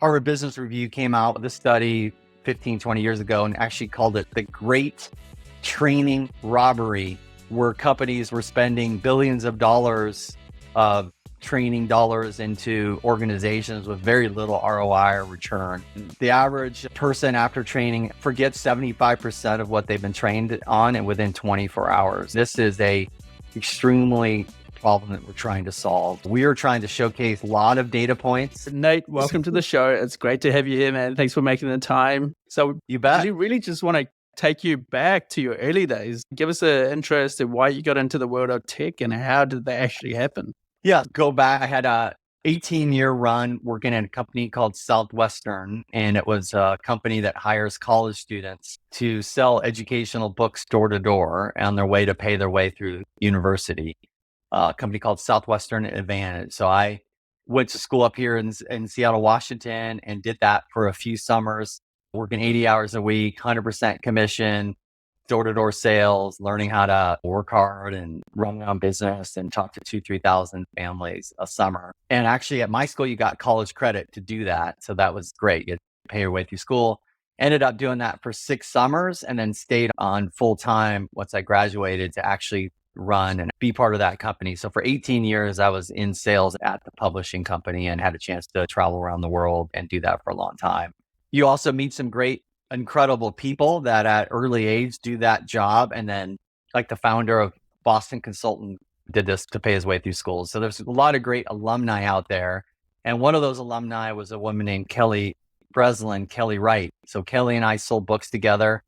Harvard Business Review came out with a study 15, 20 years ago and actually called it the Great Training Robbery, where companies were spending billions of dollars of training dollars into organizations with very little ROI or return. The average person after training forgets 75% of what they've been trained on and within 24 hours. This is a extremely problem that we're trying to solve. We are trying to showcase a lot of data points. Nate, welcome to the show. It's great to have you here, man. Thanks for making the time. So You bet. I really just want to take you back to your early days. Give us an interest in why you got into the world of tech and how did that actually happen? Yeah, go back. I had a 18-year run working at a company called Southwestern, and it was a company that hires college students to sell educational books door to door on their way to pay their way through university. A company called Southwestern Advantage. So I went to school up here in Seattle, Washington, and did that for a few summers, working 80 hours a week, 100% commission, door-to-door sales, learning how to work hard and run my own business and talk to 3,000 families a summer. And actually at my school, you got college credit to do that. So that was great. You had to pay your way through school. Ended up doing that for 6 summers and then stayed on full time once I graduated to actually run and be part of that company. So for 18 years, I was in sales at the publishing company and had a chance to travel around the world and do that for a long time. You also meet some great, incredible people that at early age do that job. And then like the founder of Boston Consultant did this to pay his way through school. So there's a lot of great alumni out there. And one of those alumni was a woman named Kelly Breslin, Kelly Wright. So Kelly and I sold books together.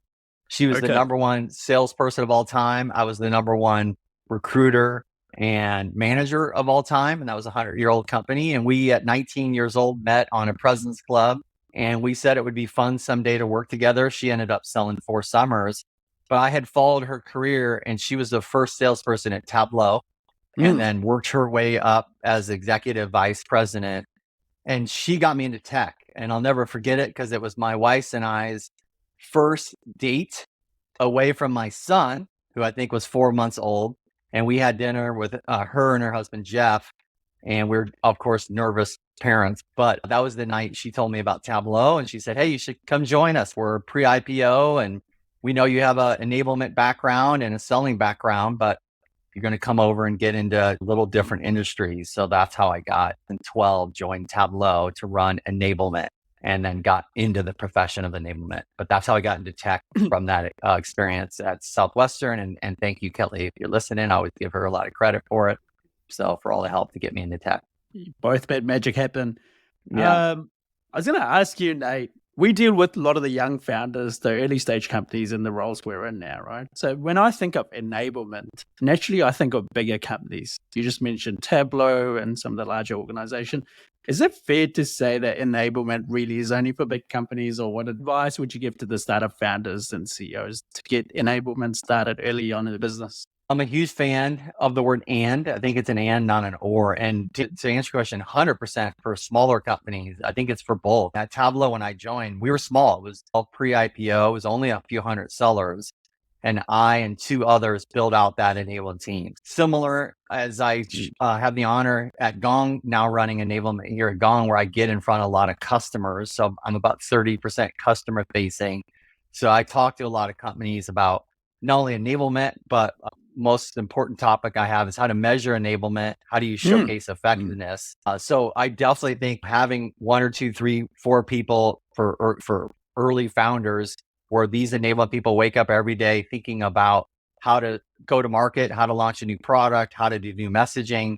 She was the number one salesperson of all time. I was the number one recruiter and manager of all time. And that was a 100-year-old company. And we at 19 years old met on a President's Club. And we said it would be fun someday to work together. She ended up selling 4 summers, but I had followed her career and she was the first salesperson at Tableau and then worked her way up as executive vice president. And she got me into tech. And I'll never forget it because it was my wife's and I's first date away from my son, who I think was 4 months old. And we had dinner with her and her husband, Jeff. And we're, of course, nervous parents. But that was the night she told me about Tableau. And she said, hey, you should come join us. We're pre-IPO. And we know you have an enablement background and a selling background, but you're going to come over and get into a little different industries. So that's how I got in 12, joined Tableau to run enablement and then got into the profession of enablement. But that's how I got into tech from that experience at Southwestern. And thank you, Kelly. If you're listening, I always give her a lot of credit for it. So for all the help to get me into tech. You both made magic happen. Yeah. I was going to ask you, Nate, we deal with a lot of the young founders, the early stage companies in the roles we're in now, right? So when I think of enablement, naturally I think of bigger companies. You just mentioned Tableau and some of the larger organizations. Is it fair to say that enablement really is only for big companies, or what advice would you give to the startup founders and CEOs to get enablement started early on in the business? I'm a huge fan of the word and. I think it's an and, not an or. And to answer your question, 100% for smaller companies, I think it's for both. At Tableau, when I joined, we were small. It was all pre-IPO. It was only a few hundred sellers. And I and 2 others built out that enablement team. Similar as I have the honor at Gong, now running enablement here at Gong, where I get in front of a lot of customers. So I'm about 30% customer facing. So I talk to a lot of companies about not only enablement, but most important topic I have is how to measure enablement. How do you showcase effectiveness? So I definitely think having 1 or 2, 3, 4 people for early founders, where these enablement people wake up every day thinking about how to go to market, how to launch a new product, how to do new messaging.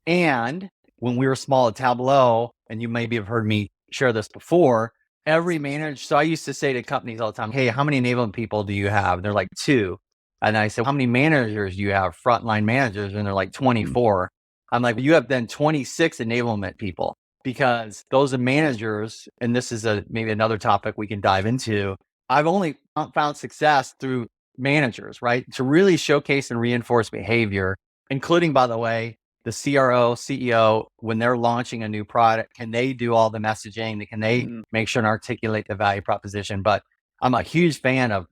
And when we were small at Tableau, and you maybe have heard me share this before, every manager. So I used to say to companies all the time, hey, how many enablement people do you have? And they're like 2. And I said, how many managers do you have? Frontline managers? And they're like 24. I'm like, you have then 26 enablement people, because those are managers. And this is maybe another topic we can dive into. I've only found success through managers, right? To really showcase and reinforce behavior, including, by the way, the CRO, CEO, when they're launching a new product, can they do all the messaging? Can they make sure and articulate the value proposition? But I'm a huge fan of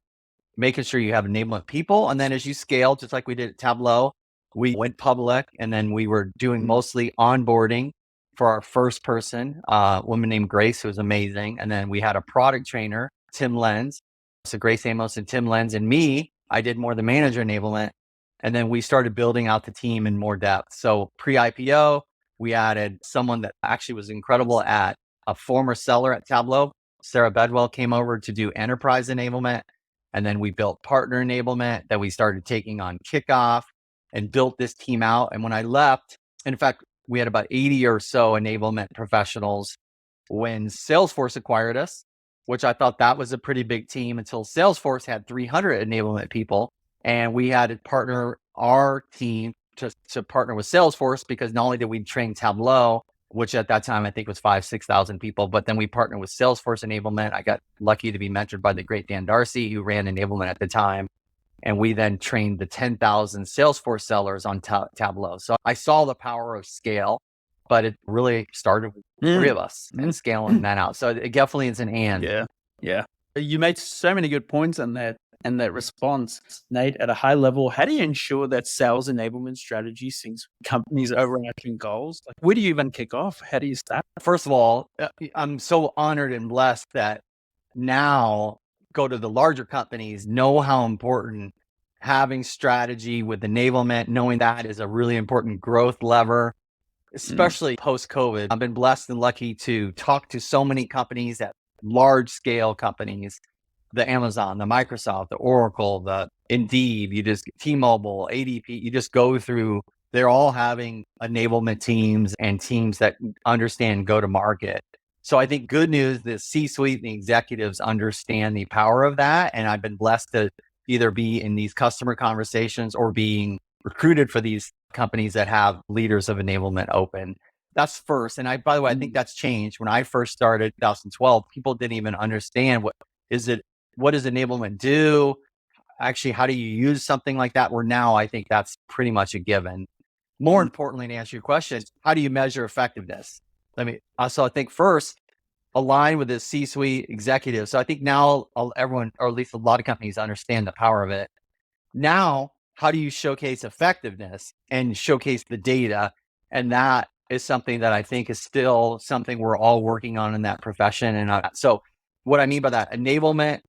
making sure you have enablement people. And then as you scale, just like we did at Tableau, we went public and then we were doing mostly onboarding for our first person, a woman named Grace, who was amazing. And then we had a product trainer, Tim Lenz. So Grace Amos and Tim Lenz and me, I did more of the manager enablement. And then we started building out the team in more depth. So pre-IPO, we added someone that actually was incredible at a former seller at Tableau. Sarah Bedwell came over to do enterprise enablement. And then we built partner enablement that we started taking on kickoff and built this team out. And when I left, in fact, we had about 80 or so enablement professionals when Salesforce acquired us, which I thought that was a pretty big team until Salesforce had 300 enablement people. And we had to partner our team to partner with Salesforce, because not only did we train Tableau, which at that time I think was 6,000 people, but then we partnered with Salesforce enablement. I got lucky to be mentored by the great Dan Darcy, who ran enablement at the time. And we then trained the 10,000 Salesforce sellers on Tableau. So I saw the power of scale, but it really started with three of us and scaling that out. So it definitely is an and. Yeah. You made so many good points on that and that response, Nate. At a high level, how do you ensure that sales enablement strategy syncs companies' overarching goals? Like, where do you even kick off? How do you start? First of all, I'm so honored and blessed that now go to the larger companies, know how important having strategy with enablement, knowing that is a really important growth lever, especially post-COVID. I've been blessed and lucky to talk to so many companies at large scale companies, the Amazon, the Microsoft, the Oracle, the Indeed, T-Mobile, ADP, you just go through, they're all having enablement teams and teams that understand go to market. So I think good news, the C-suite and the executives understand the power of that. And I've been blessed to either be in these customer conversations or being recruited for these companies that have leaders of enablement open. That's first. And by the way, I think that's changed. When I first started in 2012, people didn't even understand what does enablement do? Actually, how do you use something like that? Where now I think that's pretty much a given. More importantly, to answer your question, how do you measure effectiveness? So I think first, align with the C-suite executive. So I think now everyone, or at least a lot of companies, understand the power of it. Now, how do you showcase effectiveness and showcase the data? And that is something that I think is still something we're all working on in that profession. And so what I mean by that, enablement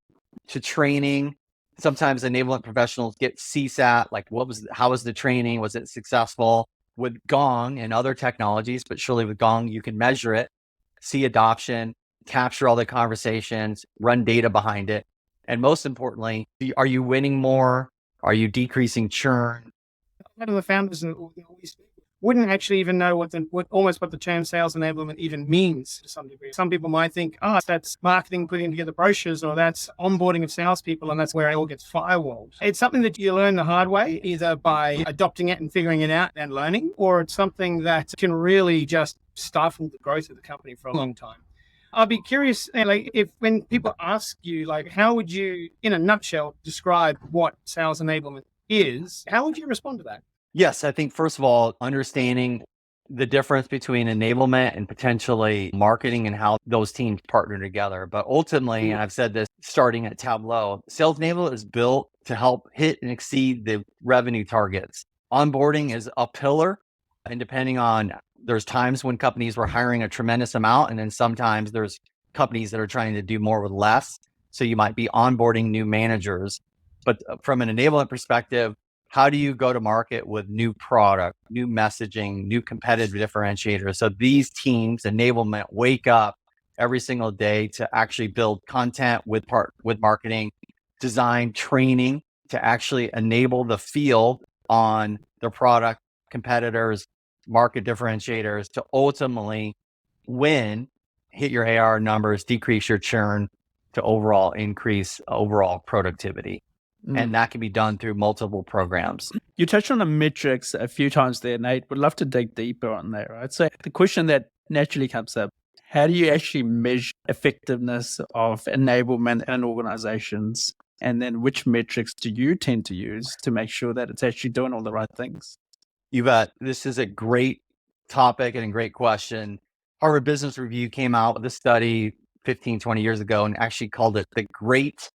to training, sometimes enablement professionals get CSAT, like how was the training? Was it successful? With Gong and other technologies, but surely with Gong, you can measure it, see adoption, capture all the conversations, run data behind it. And most importantly, are you winning more? Are you decreasing churn? A lot of the founders wouldn't actually even know what the term sales enablement even means to some degree. Some people might think, that's marketing, putting together brochures, or that's onboarding of salespeople, and that's where it all gets firewalled. It's something that you learn the hard way, either by adopting it and figuring it out and learning, or it's something that can really just stifle the growth of the company for a long time. I'll be curious, if when people ask you, how would you, in a nutshell, describe what sales enablement is? How would you respond to that? Yes, I think first of all, understanding the difference between enablement and potentially marketing and how those teams partner together. But ultimately, and I've said this starting at Tableau, Sales Enablement is built to help hit and exceed the revenue targets. Onboarding is a pillar, and depending on, there's times when companies were hiring a tremendous amount, and then sometimes there's companies that are trying to do more with less. So you might be onboarding new managers. But from an enablement perspective, how do you go to market with new product, new messaging, new competitive differentiators? So these teams, enablement, wake up every single day to actually build content with marketing, design, training to actually enable the field on their product, competitors, market differentiators to ultimately win, hit your AR numbers, decrease your churn to overall increase overall productivity. And that can be done through multiple programs. You touched on the metrics a few times there, Nate. Would love to dig deeper on that, right? So the question that naturally comes up, how do you actually measure effectiveness of enablement in organizations? And then which metrics do you tend to use to make sure that it's actually doing all the right things? You bet. This is a great topic and a great question. Harvard Business Review came out with a study 15, 20 years ago and actually called it the Great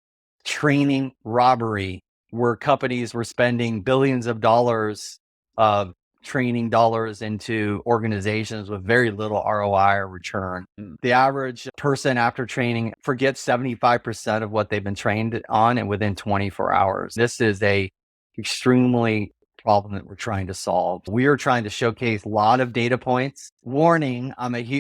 Training Robbery, where companies were spending billions of dollars of training dollars into organizations with very little ROI or return. The average person after training forgets 75% of what they've been trained on and within 24 hours. This is a extremely problem that we're trying to solve. We are trying to showcase a lot of data points. Warning,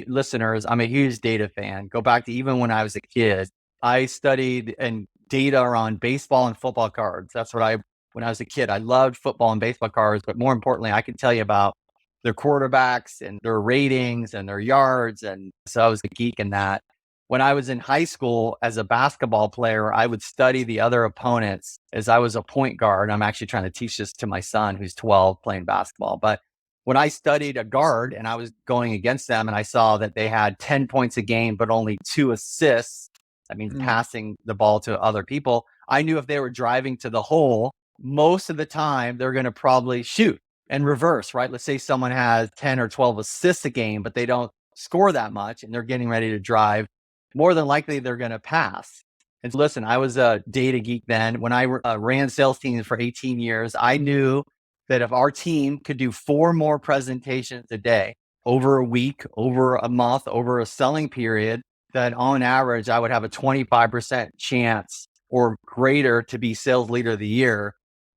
listeners, I'm a huge data fan. Go back to even when I was a kid. I studied and data on baseball and football cards. That's what when I was a kid, I loved football and baseball cards, but more importantly, I could tell you about their quarterbacks and their ratings and their yards. And so I was a geek in that. When I was in high school as a basketball player, I would study the other opponents as I was a point guard. I'm actually trying to teach this to my son who's 12 playing basketball. But when I studied a guard and I was going against them and I saw that they had 10 points a game, but only 2 assists, that means passing the ball to other people. I knew if they were driving to the hole, most of the time they're going to probably shoot and reverse, right? Let's say someone has 10 or 12 assists a game, but they don't score that much and they're getting ready to drive. More than likely, they're going to pass. And so listen, I was a data geek then. When I ran sales teams for 18 years, I knew that if our team could do 4 more presentations a day over a week, over a month, over a selling period, that on average, I would have a 25% chance or greater to be sales leader of the year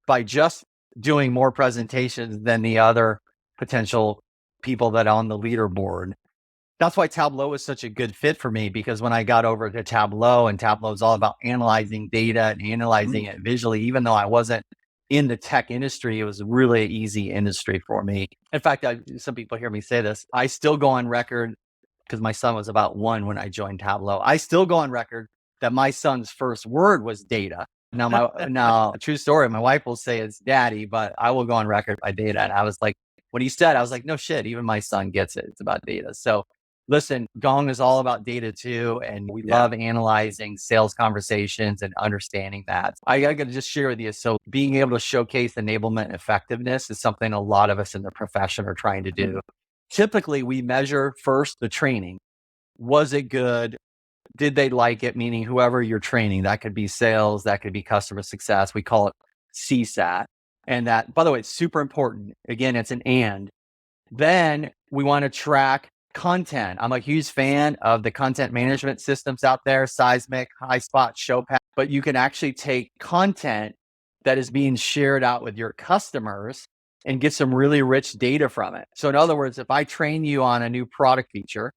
by just doing more presentations than the other potential people that are on the leaderboard. That's why Tableau is such a good fit for me, because when I got over to Tableau, and Tableau is all about analyzing data and analyzing it visually, even though I wasn't in the tech industry, it was really an easy industry for me. In fact, some people hear me say this. I still go on record, because my son was about 1 when I joined Tableau. I still go on record that my son's first word was data. Now, a true story, my wife will say it's daddy, but I will go on record by data. And I was like, when he said, I was like, no shit, even my son gets it. It's about data. So listen, Gong is all about data too. And we love analyzing sales conversations and understanding that. I got to just share with you. So being able to showcase enablement effectiveness is something a lot of us in the profession are trying to do. Typically, we measure first the training. Was it good? Did they like it? Meaning whoever you're training, that could be sales, that could be customer success. We call it CSAT. And that, by the way, it's super important. Again, it's an and. Then we want to track content. I'm a huge fan of the content management systems out there, Seismic, HighSpot, Showpack, but you can actually take content that is being shared out with your customers and get some really rich data from it. So in other words, if I train you on a new product feature,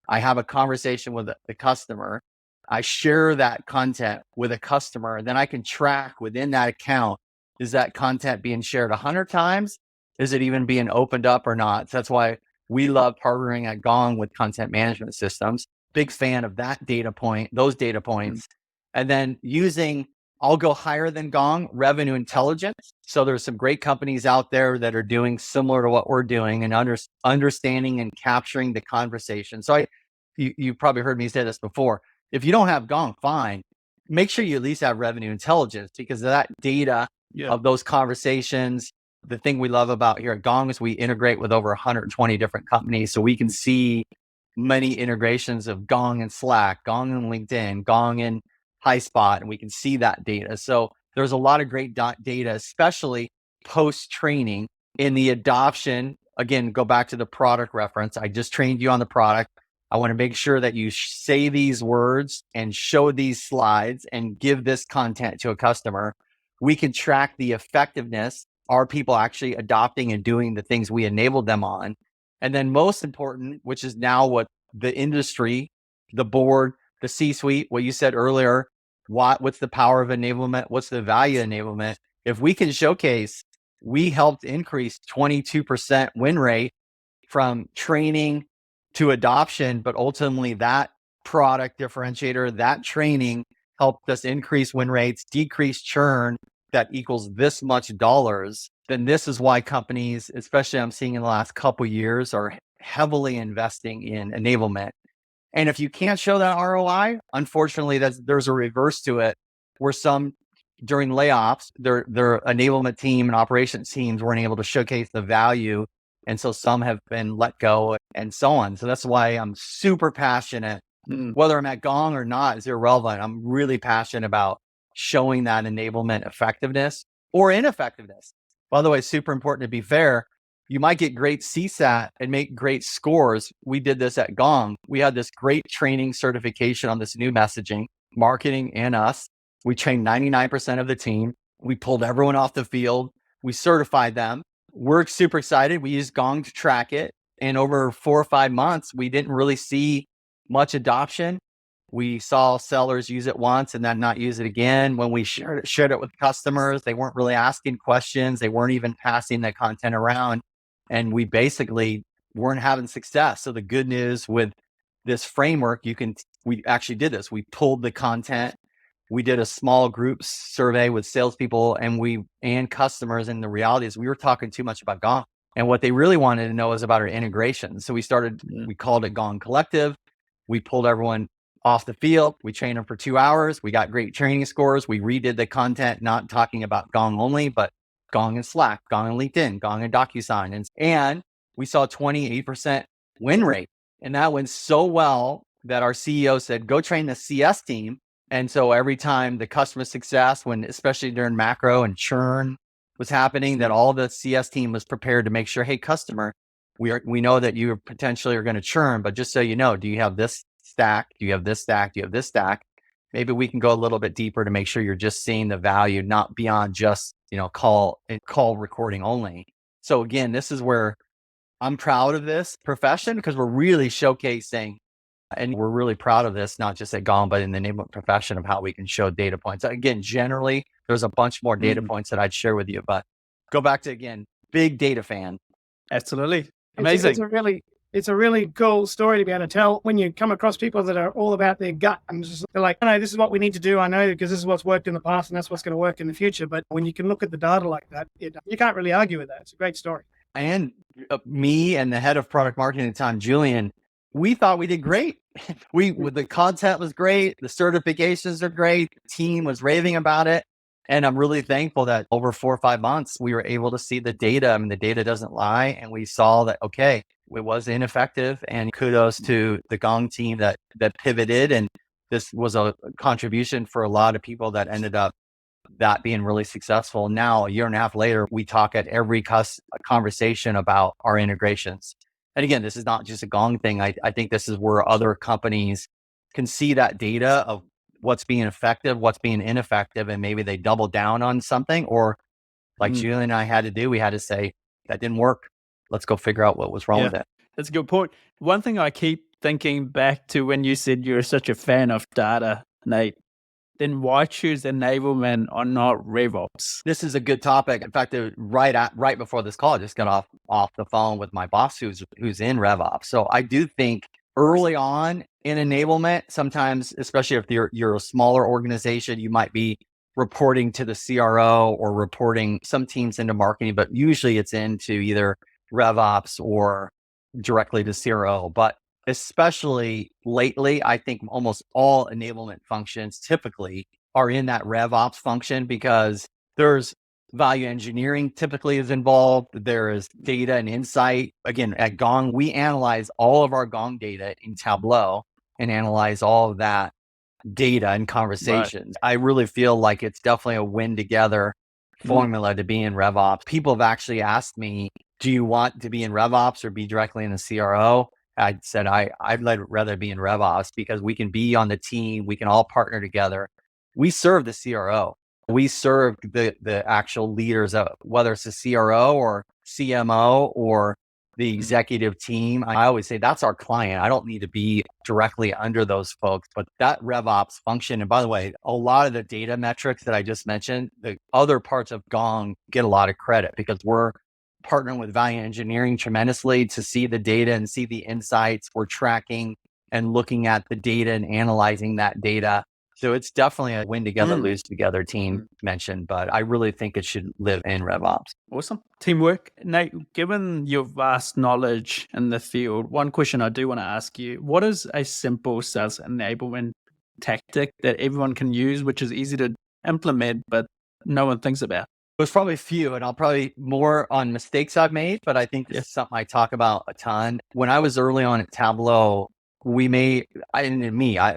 I have a conversation with the customer, I share that content with a customer, and then I can track within that account, is that content being shared 100 times? Is it even being opened up or not? So that's why we love partnering at Gong with content management systems. Big fan of that data point, those data points. And then I'll go higher than Gong, revenue intelligence. So there's some great companies out there that are doing similar to what we're doing and understanding and capturing the conversation. So you probably heard me say this before. If you don't have Gong, fine. Make sure you at least have revenue intelligence, because of that data of those conversations. The thing we love about here at Gong is we integrate with over 120 different companies. So we can see many integrations of Gong and Slack, Gong and LinkedIn, Gong and HighSpot, and we can see that data. So there's a lot of great data, especially post-training in the adoption. Again, go back to the product reference. I just trained you on the product. I want to make sure that you say these words and show these slides and give this content to a customer. We can track the effectiveness. Are people actually adopting and doing the things we enabled them on? And then most important, which is now what the industry, the board, the C-suite, what you said earlier, what's the power of enablement? What's the value of enablement? If we can showcase, we helped increase 22% win rate from training to adoption, but ultimately that product differentiator, that training helped us increase win rates, decrease churn, that equals this much dollars, then this is why companies, especially I'm seeing in the last couple of years, are heavily investing in enablement. And if you can't show that ROI, unfortunately, there's a reverse to it, where some during layoffs, their enablement team and operations teams weren't able to showcase the value. And so some have been let go and so on. So that's why I'm super passionate. Whether I'm at Gong or not is irrelevant. I'm really passionate about showing that enablement effectiveness or ineffectiveness. By the way, super important to be fair. You might get great CSAT and make great scores. We did this at Gong. We had this great training certification on this new messaging, marketing and us. We trained 99% of the team. We pulled everyone off the field. We certified them. We're super excited. We used Gong to track it. And over 4 or 5 months, we didn't really see much adoption. We saw sellers use it once and then not use it again. When we shared it with customers, they weren't really asking questions. They weren't even passing the content around. And we basically weren't having success. So the good news with this framework, we actually did this. We pulled the content. We did a small group survey with salespeople and customers. And the reality is we were talking too much about Gong. And what they really wanted to know was about our integration. So we called it Gong Collective. We pulled everyone off the field. We trained them for 2 hours. We got great training scores. We redid the content, not talking about Gong only, but Gong and Slack, Gong and LinkedIn, Gong and DocuSign. And we saw a 28% win rate. And that went so well that our CEO said, go train the CS team. And so every time the customer success, especially during macro and churn was happening, that all the CS team was prepared to make sure, hey, customer, we know that you potentially are going to churn, but just so you know, do you have this stack? Do you have this stack? Do you have this stack? Maybe we can go a little bit deeper to make sure you're just seeing the value, not beyond just, call recording only. So again, this is where I'm proud of this profession because we're really showcasing, and we're really proud of this, not just at Gong, but in the enablement profession of how we can show data points. Again, generally, there's a bunch more data points that I'd share with you, but go back to, again, big data fan. Absolutely. Amazing. It's a really cool story to be able to tell when you come across people that are all about their gut and they're like, no, this is what we need to do. I know because this is what's worked in the past and that's what's going to work in the future. But when you can look at the data like that, you can't really argue with that. It's a great story. And me and the head of product marketing at the time, Julian, we thought we did great. The content was great. The certifications are great. The team was raving about it. And I'm really thankful that over 4 or 5 months, we were able to see the data. I mean, the data doesn't lie. And we saw that, okay, it was ineffective. And kudos to the Gong team that pivoted. And this was a contribution for a lot of people that ended up that being really successful. Now, a year and a half later, we talk at every conversation about our integrations. And again, this is not just a Gong thing. I think this is where other companies can see that data of what's being effective, what's being ineffective, and maybe they double down on something. Or like Julian and I had to do, we had to say, that didn't work. Let's go figure out what was wrong with it. That's a good point. One thing I keep thinking back to when you said you're such a fan of data, Nate, then why choose enablement or not RevOps? This is a good topic. In fact, right before this call, I just got off the phone with my boss who's in RevOps. So I do think early on in enablement, sometimes, especially if you're a smaller organization, you might be reporting to the CRO or reporting some teams into marketing, but usually it's into either RevOps or directly to CRO. But especially lately, I think almost all enablement functions typically are in that RevOps function because there's value engineering typically is involved. There is data and insight. Again, at Gong, we analyze all of our Gong data in Tableau and analyze all of that data and conversations. Right. I really feel like it's definitely a win together formula to be in RevOps. People have actually asked me, do you want to be in RevOps or be directly in the CRO? I said, I'd rather be in RevOps because we can be on the team. We can all partner together. We serve the CRO. We serve the actual leaders, whether it's the CRO or CMO or the executive team. I always say that's our client. I don't need to be directly under those folks, but that RevOps function. And by the way, a lot of the data metrics that I just mentioned, the other parts of Gong get a lot of credit because we're partnering with value engineering tremendously to see the data and see the insights. We're tracking and looking at the data and analyzing that data. So it's definitely a win together, lose together team mentioned, but I really think it should live in RevOps. Awesome. Teamwork. Nate, given your vast knowledge in the field, one question I do want to ask you, what is a simple sales enablement tactic that everyone can use, which is easy to implement, but no one thinks about? There's probably a few, and I'll probably more on mistakes I've made, but I think this is something I talk about a ton. When I was early on at Tableau, it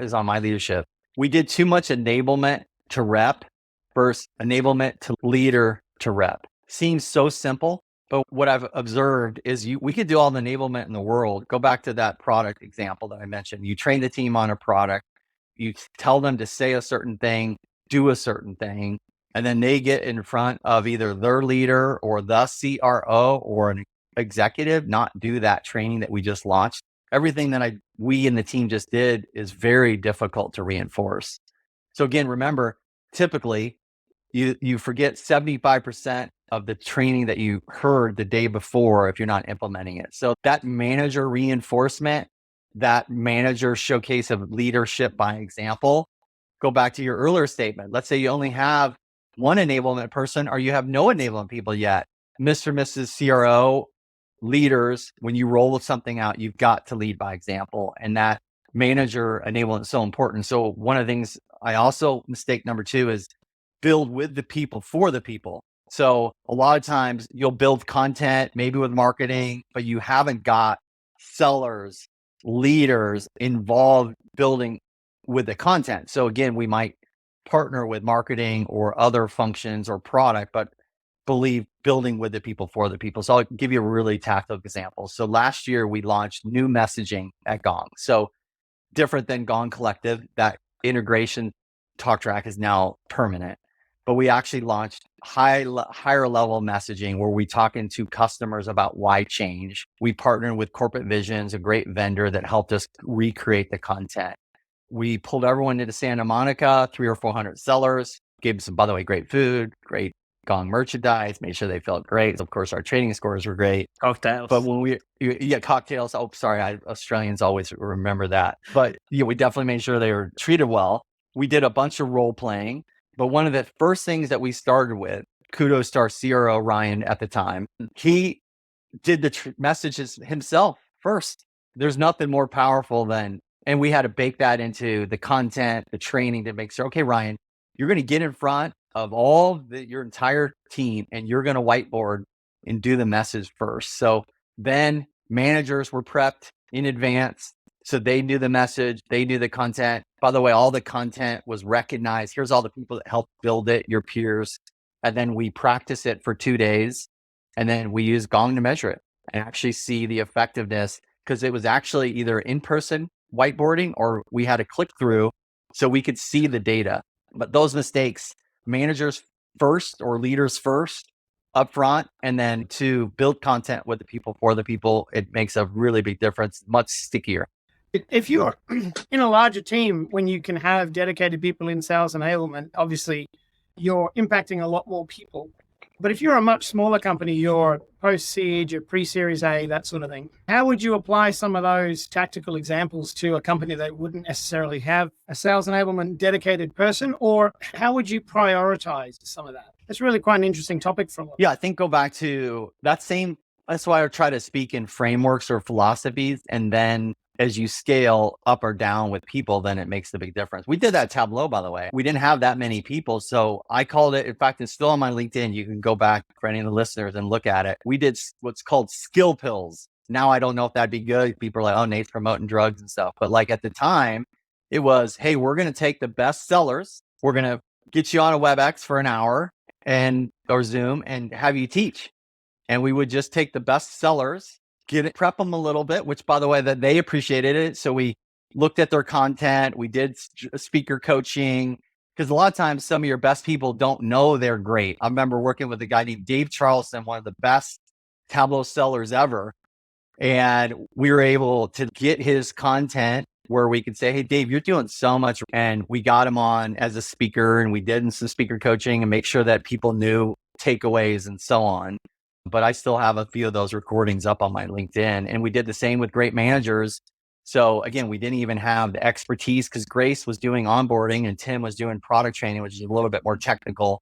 was on my leadership. We did too much enablement to rep versus enablement to leader to rep. Seems so simple, But what I've observed is we could do all the enablement in the world. Go back to that product example that I mentioned. You train the team on a product, you tell them to say a certain thing, do a certain thing, and then they get in front of either their leader or the CRO or an executive, not do that training that we just launched. Everything that we and the team just did is very difficult to reinforce. So again, remember, typically you forget 75% of the training that you heard the day before if you're not implementing it. So that manager reinforcement, that manager showcase of leadership by example, go back to your earlier statement. Let's say you only have one enablement person or you have no enablement people yet. Mr. and Mrs. CRO leaders, when you roll something out, you've got to lead by example. And that manager enablement is so important. So one of the things I also, mistake number 2 is build with the people for the people. So a lot of times you'll build content, maybe with marketing, but you haven't got sellers, leaders involved building with the content. So again, we might partner with marketing or other functions or product, but believe building with the people for the people. So I'll give you a really tactical example. So last year we launched new messaging at Gong. So different than Gong Collective, that integration talk track is now permanent. But we actually launched higher level messaging where we talking to customers about why change. We partnered with Corporate Visions, a great vendor that helped us recreate the content. We pulled everyone into Santa Monica, 300 or 400 sellers, gave them some, by the way, great food, great Gong merchandise, made sure they felt great. Of course, our training scores were great. Cocktails. But when cocktails. Oh, sorry. Australians always remember that. But we definitely made sure they were treated well. We did a bunch of role playing. But one of the first things that we started with, kudos to our CRO, Ryan, at the time, he did the messages himself first. There's nothing more powerful than, and we had to bake that into the content, the training to make sure, okay, Ryan, you're going to get in front of your entire team and you're going to whiteboard and do the message first. So then managers were prepped in advance. So they knew the message, they knew the content. By the way, all the content was recognized. Here's all the people that helped build it, your peers. And then we practice it for 2 days. And then we use Gong to measure it and actually see the effectiveness, because it was actually either in-person whiteboarding or we had a click through so we could see the data. But those mistakes, managers first or leaders first up front, and then to build content with the people for the people, it makes a really big difference, much stickier. If you're in a larger team, when you can have dedicated people in sales enablement, obviously you're impacting a lot more people. But if you're a much smaller company, you're post-seed, you're pre-series A, that sort of thing, how would you apply some of those tactical examples to a company that wouldn't necessarily have a sales enablement dedicated person? Or how would you prioritize some of that? It's really quite an interesting topic for a lot. Yeah, I think go back to that same, that's why I try to speak in frameworks or philosophies. And then as you scale up or down with people, then it makes the big difference. We did that at Tableau, by the way. We didn't have that many people. So I called it, in fact, it's still on my LinkedIn. You can go back for any of the listeners and look at it. We did what's called skill pills. Now, I don't know if that'd be good. People are like, oh, Nate's promoting drugs and stuff. But like at the time, it was, hey, we're going to take the best sellers. We're going to get you on a WebEx for an hour or Zoom and have you teach. And we would just take the best sellers, prep them a little bit, which by the way, that they appreciated it. So we looked at their content. We did speaker coaching, because a lot of times some of your best people don't know they're great. I remember working with a guy named Dave Charleston, one of the best Tableau sellers ever. And we were able to get his content where we could say, hey, Dave, you're doing so much. And we got him on as a speaker and we did some speaker coaching and make sure that people knew takeaways and so on. But I still have a few of those recordings up on my LinkedIn. And we did the same with great managers. So again, we didn't even have the expertise because Grace was doing onboarding and Tim was doing product training, which is a little bit more technical.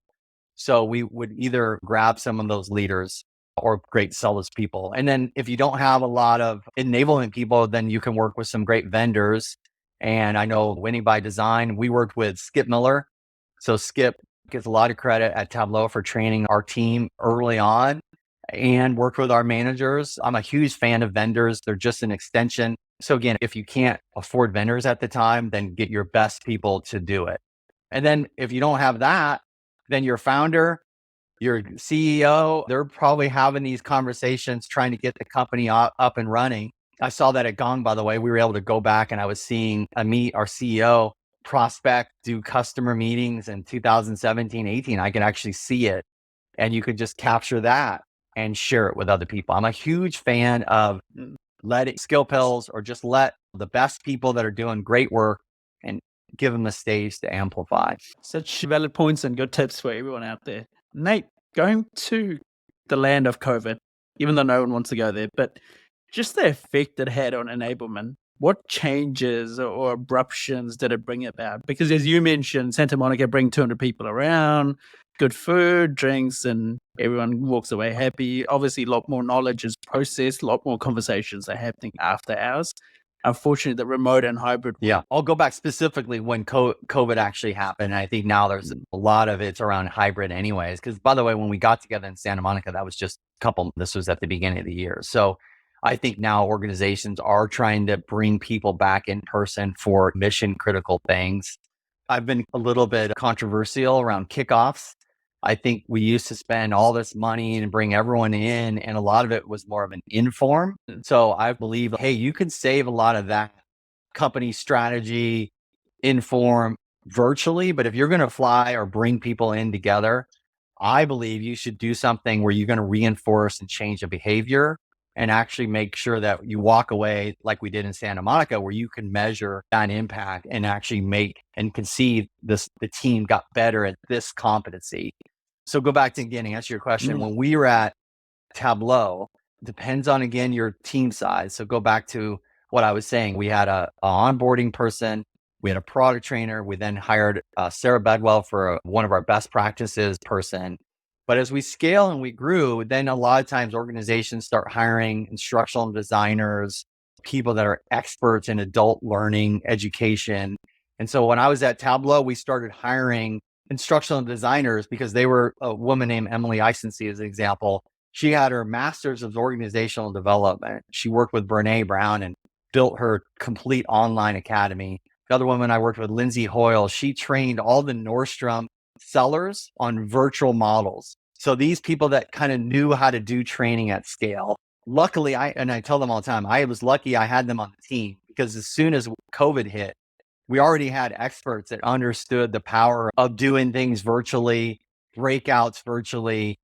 So we would either grab some of those leaders or great sellers people. And then if you don't have a lot of enablement people, then you can work with some great vendors. And I know Winning by Design, we worked with Skip Miller. So Skip gets a lot of credit at Tableau for training our team early on and worked with our managers. I'm a huge fan of vendors. They're just an extension. So again, if you can't afford vendors at the time, then get your best people to do it. And then if you don't have that, then your founder, your CEO, they're probably having these conversations trying to get the company up and running. I saw that at Gong, by the way. We were able to go back and I was seeing meet our CEO, prospect, do customer meetings in 2017, 18. I can actually see it. And you could just capture that and share it with other people. I'm a huge fan of letting skill pills or just let the best people that are doing great work and give them a stage to amplify. Such valid points and good tips for everyone out there. Nate, going to the land of COVID, even though no one wants to go there, but just the effect it had on enablement. What changes or abruptions did it bring about? Because as you mentioned, Santa Monica bring 200 people around, good food, drinks, and everyone walks away happy. Obviously, a lot more knowledge is processed, a lot more conversations are happening after hours. Unfortunately, the remote and hybrid. Yeah, I'll go back specifically when COVID actually happened. I think now there's a lot of it's around hybrid anyways. Because by the way, when we got together in Santa Monica, that was just this was at the beginning of the year. So I think now organizations are trying to bring people back in person for mission critical things. I've been a little bit controversial around kickoffs. I think we used to spend all this money and bring everyone in, and a lot of it was more of an inform. So I believe, hey, you can save a lot of that company strategy, inform virtually. But if you're going to fly or bring people in together, I believe you should do something where you're going to reinforce and change a behavior and actually make sure that you walk away like we did in Santa Monica, where you can measure that impact and actually make and conceive the team got better at this competency. So go back to the beginning, answer your question. When we were at Tableau, depends on, again, your team size. So go back to what I was saying. We had a onboarding person. We had a product trainer. We then hired Sarah Bedwell for one of our best practices person. But as we scale and we grew, then a lot of times organizations start hiring instructional designers, people that are experts in adult learning education. And so when I was at Tableau, we started hiring instructional designers because they were a woman named Emily Isensee, as an example. She had her master's of organizational development. She worked with Brene Brown and built her complete online academy. The other woman I worked with, Lindsay Hoyle, she trained all the Nordstrom sellers on virtual models. So these people that kind of knew how to do training at scale. Luckily, I tell them all the time, I was lucky I had them on the team, because as soon as COVID hit, we already had experts that understood the power of doing things virtually, breakouts virtually,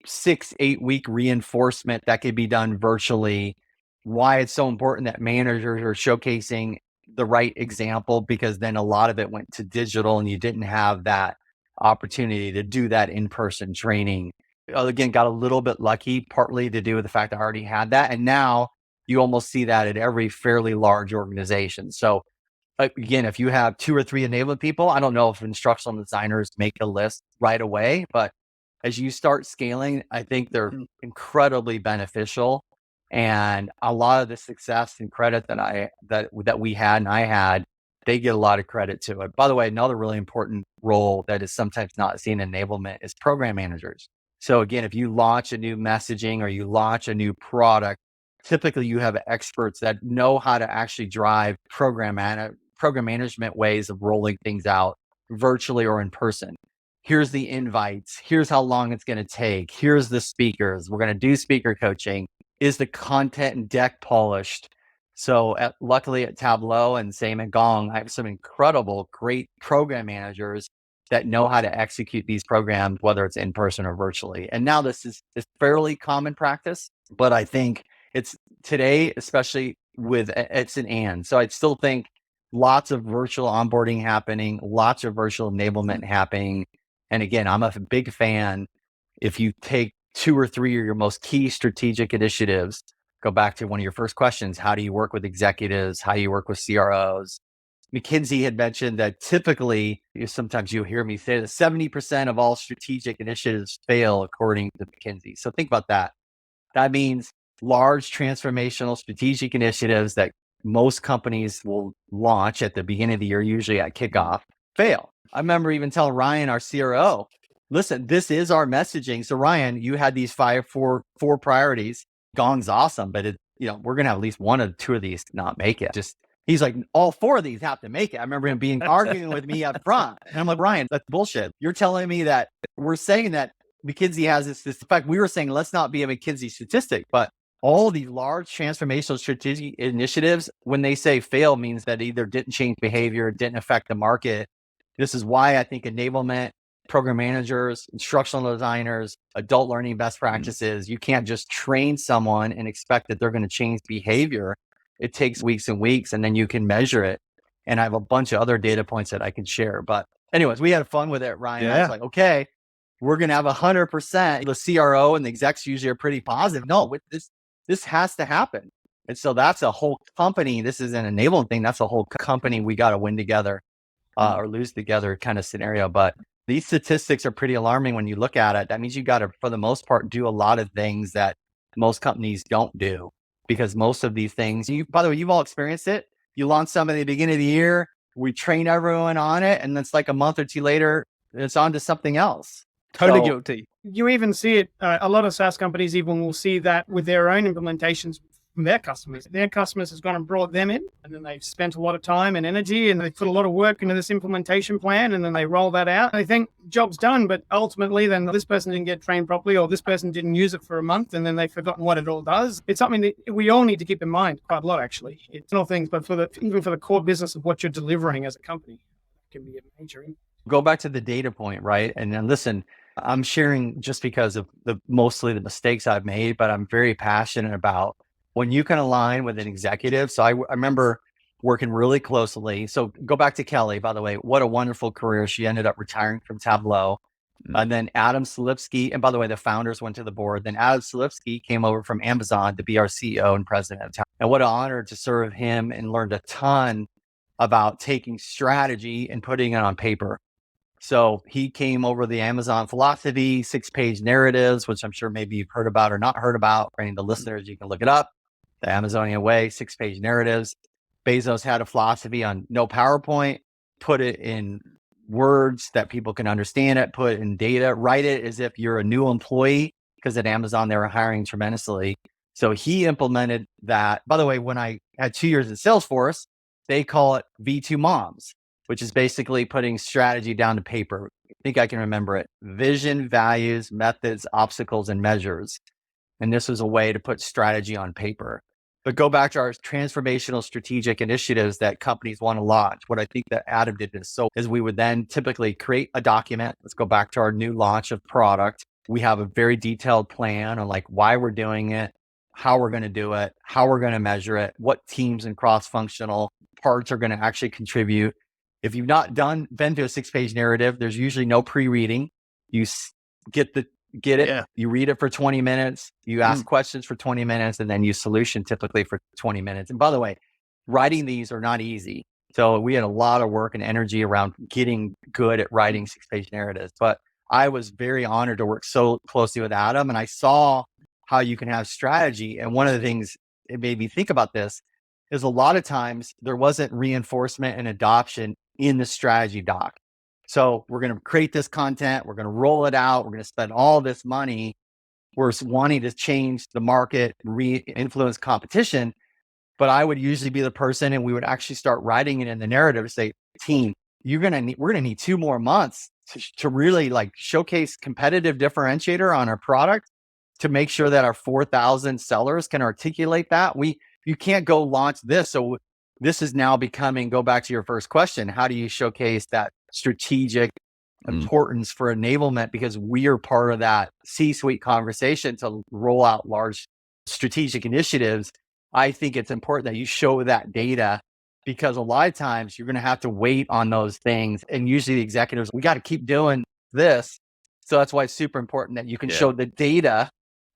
6-8 week reinforcement that could be done virtually. Why it's so important that managers are showcasing the right example, because then a lot of it went to digital and you didn't have that opportunity to do that in-person training. Again, got a little bit lucky, partly to do with the fact I already had that. And now you almost see that at every fairly large organization. So again, if you have 2 or 3 enablement people, I don't know if instructional designers make a list right away, but as you start scaling, I think they're incredibly beneficial. And a lot of the success and credit that we had and I had, they get a lot of credit to it. By the way, another really important role that is sometimes not seen in enablement is program managers. So again, if you launch a new messaging or you launch a new product, typically you have experts that know how to actually drive program management ways of rolling things out virtually or in person. Here's the invites. Here's how long it's going to take. Here's the speakers. We're going to do speaker coaching. Is the content and deck polished? So luckily at Tableau and same at Gong, I have some incredible, great program managers that know how to execute these programs, whether it's in person or virtually. And now this is fairly common practice, but I think it's today, especially with it's an and. So I still think lots of virtual onboarding happening, lots of virtual enablement happening. And again, I'm a big fan. If you take 2 or 3 of your most key strategic initiatives, go back to one of your first questions. How do you work with executives? How do you work with CROs? McKinsey had mentioned that typically, sometimes you hear me say that 70% of all strategic initiatives fail, according to McKinsey. So think about that. That means large transformational strategic initiatives that most companies will launch at the beginning of the year, usually at kickoff, fail. I remember even telling Ryan, our CRO, listen, this is our messaging. So Ryan, you had these four priorities. Gong's awesome, but we're going to have at least 1 or 2 of these not make it. He's like, all 4 of these have to make it. I remember him arguing with me up front. And I'm like, Ryan, that's bullshit. You're telling me that we're saying that McKinsey has this, in fact, we were saying, let's not be a McKinsey statistic, but all these large transformational strategic initiatives, when they say fail, means that either didn't change behavior, didn't affect the market. This is why I think enablement, program managers, instructional designers, adult learning best practices, you can't just train someone and expect that they're going to change behavior. It takes weeks and weeks, and then you can measure it. And I have a bunch of other data points that I can share. But anyways, we had fun with it, Ryan. Yeah. I was like, okay, we're going to have 100%. The CRO and the execs usually are pretty positive. No, this has to happen. And so that's a whole company. This is an enablement thing. That's a whole company we got to win together or lose together kind of scenario. But these statistics are pretty alarming when you look at it. That means you got to, for the most part, do a lot of things that most companies don't do, because most of these things, by the way, you've all experienced it. You launch something at the beginning of the year, we train everyone on it, and it's like a month or two later, it's on to something else. Totally guilty. You even see it, a lot of SaaS companies even will see that with their own implementations from their customers. Their customers has gone and brought them in, and then they've spent a lot of time and energy, and they put a lot of work into this implementation plan, and then they roll that out. They think job's done, but ultimately then this person didn't get trained properly, or this person didn't use it for a month, and then they've forgotten what it all does. It's something that we all need to keep in mind quite a lot, actually. It's not things, but even for the core business of what you're delivering as a company, it can be a major impact. Go back to the data point, right? And then listen, I'm sharing just because of mostly the mistakes I've made, but I'm very passionate about when you can align with an executive. So I remember working really closely. So go back to Kelly, by the way, what a wonderful career. She ended up retiring from Tableau. And then Adam Selipsky, and by the way, the founders went to the board. Then Adam Selipsky came over from Amazon to be our CEO and president of Tableau. And what an honor to serve him, and learned a ton about taking strategy and putting it on paper. So he came over the Amazon philosophy, 6-page narratives, which I'm sure maybe you've heard about or not heard about. For any of the listeners, you can look it up. The Amazonian way, 6-page narratives. Bezos had a philosophy on no PowerPoint, put it in words that people can understand it, put it in data, write it as if you're a new employee, because at Amazon, they were hiring tremendously. So he implemented that. By the way, when I had 2 years at Salesforce, they call it V2 Moms, which is basically putting strategy down to paper. I think I can remember it. Vision, values, methods, obstacles, and measures. And this was a way to put strategy on paper. But go back to our transformational strategic initiatives that companies want to launch. What I think that Adam did is we would then typically create a document. Let's go back to our new launch of product. We have a very detailed plan on like why we're doing it, how we're going to do it, how we're going to measure it, what teams and cross-functional parts are going to actually contribute. If you've not been to a 6-page narrative, there's usually no pre-reading. You get it, you read it for 20 minutes, you ask questions for 20 minutes, and then you solution typically for 20 minutes. And by the way, writing these are not easy. So we had a lot of work and energy around getting good at writing 6-page narratives. But I was very honored to work so closely with Adam, and I saw how you can have strategy. And one of the things it made me think about this is a lot of times there wasn't reinforcement and adoption in the strategy doc. So we're going to create this content, we're going to roll it out, we're going to spend all this money. We're wanting to change the market, influence competition. But I would usually be the person, and we would actually start writing it in the narrative to say, team, we're going to need 2 more months to really like showcase competitive differentiator on our product, to make sure that our 4,000 sellers can articulate that. You can't go launch this. So this is now becoming, go back to your first question, how do you showcase that strategic importance for enablement? Because we are part of that C-suite conversation to roll out large strategic initiatives. I think it's important that you show that data, because a lot of times you're going to have to wait on those things. And usually the executives, we got to keep doing this. So that's why it's super important that you can show the data.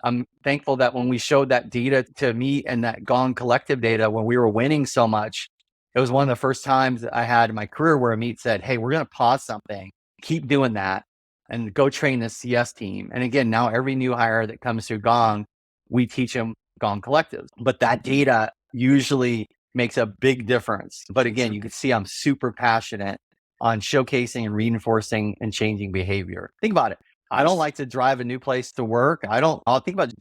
I'm thankful that when we showed that data to me and that Gong collective data, when we were winning so much, it was one of the first times that I had in my career where Amit said, hey, we're going to pause something, keep doing that, and go train the CS team. And again, now every new hire that comes through Gong, we teach them Gong collectives. But that data usually makes a big difference. But again, you can see I'm super passionate on showcasing and reinforcing and changing behavior. Think about it. I don't like to drive a new place to work. I'll think about